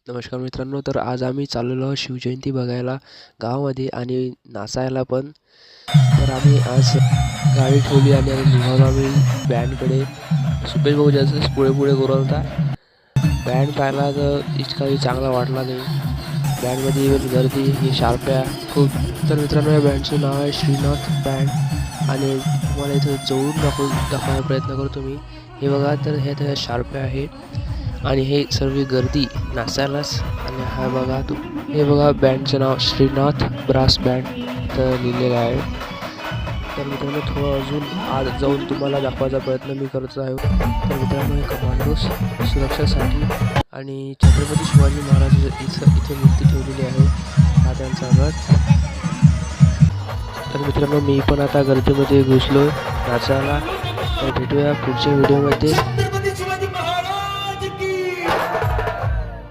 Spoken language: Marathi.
नमस्कार मित्रांनो, तर आज आम्ही चाललेलो आहोत शिवजयंती बघायला गावामध्ये आणि नाचायला पण. तर आम्ही आज गाडी ठेवली आणि निघालो आम्ही बँडकडे. सुपेश भाऊ जास्त पुढे पुढे करून होता. बँड पाहिला तर इतकाही चांगला वाटला नाही. बँडमध्ये इव्हन गर्दी ही शार्प्या खूप. तर मित्रांनो, या बँडचं नाव आहे श्रीनाथ बँड आणि तुम्हाला इथं जवळून दाखवायचा प्रयत्न करतो मी. हे बघा, तर हे शार्प्या आहे आणि हे सर्व गर्दी नाचायलाच. आणि हा बघा हे बघा, बँडचं नाव श्रीनाथ ब्रास बँड तर लिहिलेलं आहे. तर मित्रांनो, थोडं अजून आत जाऊन तुम्हाला दाखवायचा प्रयत्न मी करत आहे. तर मित्रांनो, हे कमांडोज सुरक्षेसाठी आणि छत्रपती शिवाजी महाराज इथे मूर्ती ठेवलेली आहे. हा त्यांचा रथ. तर मित्रांनो, मी पण आता गर्दीमध्ये घुसलो नाचायला. तर भेटूया पुढच्या व्हिडिओमध्ये.